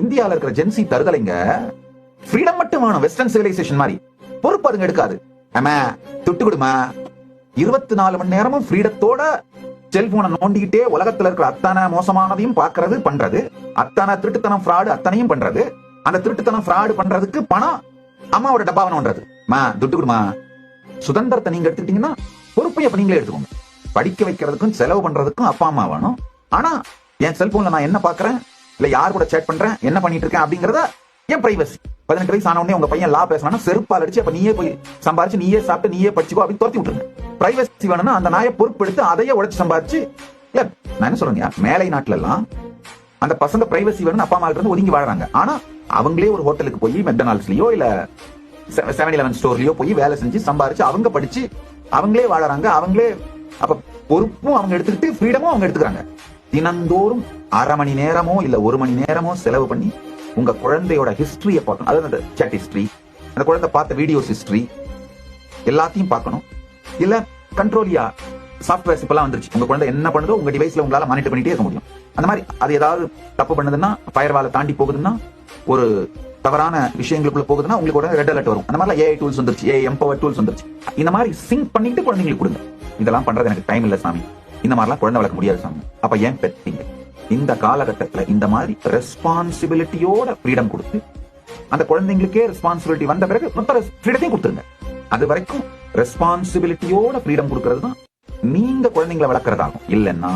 இந்தியால இருக்கிற gen Z தருதலைங்க freedom மட்டும் வேணும், வெஸ்டர்ன் சிவிலைசேஷன் மாதிரி. பொறுப்பு அதுங்க எடுக்காது. ஆமா துட்டு கொடுமா, 24 மணி நேரமும் ஃப்ரீடத்தோட செல்போனை நோண்டிக்கிட்டே உலகத்துல இருக்கிற அத்தனை மோசமானதையும் பாக்குறது பண்றது, அத்தனை திருட்டுத்தனம் ஃப்ராடு அத்தனையும் பண்றது. அந்த திருட்டுத்தனம் ஃப்ராடு பண்றதுக்கு பணம் அம்மாவோட டப்பாவை நோண்டுறது. துட்டு கொடுமா. சுதந்திரத்தை நீங்க எடுத்துக்கிட்டீங்கன்னா பொறுப்பை அப்ப நீங்களே எடுத்துக்கோங்க. படிக்க வைக்கிறதுக்கும் செலவு பண்றதுக்கும் அப்பா அம்மா வேணும். ஆனா என் செல்போன்ல நான் என்ன பாக்குறேன், இல்ல யார் கூட சேட் பண்றேன், என்ன பண்ணிட்டு இருக்கேன் அப்படிங்கறத என் பிரைவசி. 18 வயசு ஆன உடனே உங்க பையன் லா பேசினா செருப்பால் அடிச்சு அப்ப நீயே போய் சம்பாரிச்சு நீயே சாப்பிட்டு நீயே படிச்சுக்கோ அப்படின்னு துரத்தி விட்டுருங்க. பிரைவசி வேணும்னா அந்த நாயை பொறுப்பெடுத்து அதையே உழைச்சு சம்பாரிச்சு. இல்ல நான் என்ன சொல்றேன், மேலை நாட்டுல எல்லாம் அந்த பசங்க பிரைவசி வேணும்னு அப்பா அம்மா இருந்து ஒதுங்கி வாழறாங்க. ஆனா அவங்களே ஒரு ஹோட்டலுக்கு போய் மெக்டொனால்ட்ஸ்லயோ இல்ல 7-11 ஸ்டோர்லயோ போய் வேலை செஞ்சு சம்பாரிச்சு அவங்க படிச்சு அவங்களே வாழறாங்க. அவங்களே அப்ப பொறுப்பும் அவங்க எடுத்துக்கிட்டு ஃப்ரீடமும் அவங்க எடுத்துக்கிறாங்க. தினந்தோறும் 1/2 மணி நேரமோ இல்ல 1 மணி நேரமோ செலவு பண்ணி உங்க குழந்தையோட ஹிஸ்டரியை பார்க்கணும். அதாவது சாட் ஹிஸ்டரி, அந்த குழந்தை பார்த்த வீடியோஸ் ஹிஸ்டரி எல்லாத்தையும் பார்க்கணும். இல்ல கண்ட்ரோலியா சாஃப்ட்வேர்ஸ் இப்பெல்லாம் வந்துருச்சு. உங்க குழந்தை என்ன பண்ணுதோ உங்க டிவைஸ்ல உங்களால மானிட்டர் பண்ணிட்டே இருக்க முடியும். அந்த மாதிரி அது ஏதாவது தப்பு பண்ணுதுன்னா, ஃபயர்வாலை தாண்டி போகுதுன்னா, ஒரு தவறான விஷயங்களுக்குள்ள போகுதுன்னா உங்களுக்கு உடனே ரெட் அலர்ட் வரும். அந்த மாதிரி ஏஐ டூல்ஸ் வந்துருச்சு, ஏஐ எம்பவர் டூல்ஸ் வந்துருச்சு. இந்த மாதிரி சிங்க் பண்ணிட்டு குழந்தைங்களுக்கு கொடுங்க. இதெல்லாம் பண்றது எனக்கு டைம் இல்ல சாமி, இந்த மாதிரிலாம் குழந்தை வளர்க்க முடியாது சாமி. அப்ப ஏன் பெற்றீங்க? இந்த காலகட்டத்துல இந்த மாதிரி ரெஸ்பான்சிபிலிட்டியோட ஃப்ரீடம் கொடுத்து அந்த குழந்தைங்களுக்கே ரெஸ்பான்சிபிலிட்டி வந்த பிறகு மொத்த ஃப்ரீடத்தையும் கொடுத்துருங்க. அது வரைக்கும் ரெஸ்பான்சிபிலிட்டியோட ஃப்ரீடம் கொடுக்கறது தான் நீங்க குழந்தைங்களை வளர்க்கறதாகும். இல்லைன்னா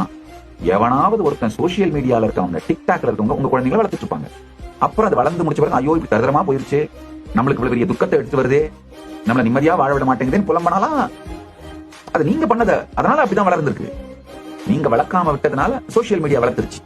எவனாவது ஒருத்தன் சோசியல் மீடியால இருக்கவங்க, டிக்டாக்ல இருக்கவங்க உங்க குழந்தைங்களை வளர்த்துட்டு இருப்பாங்க. அப்புறம் அது வளர்ந்து முடிச்ச பிறகு ஐயோ இப்படி தரதரமா போயிருச்சு, நம்மளுக்கு இவ்வளவு பெரிய துக்கத்தை எடுத்து வருது, நம்மள நிம்மதியா வாழ விட மாட்டேங்குதுன்னு புலம்பனாலாம் அது நீங்க பண்ணத. அதனால அப்படிதான் வளர்ந்துருக்கு. நீங்க வளர்க்காம விட்டதுனால சோசியல் மீடியா வளர்த்துருச்சு.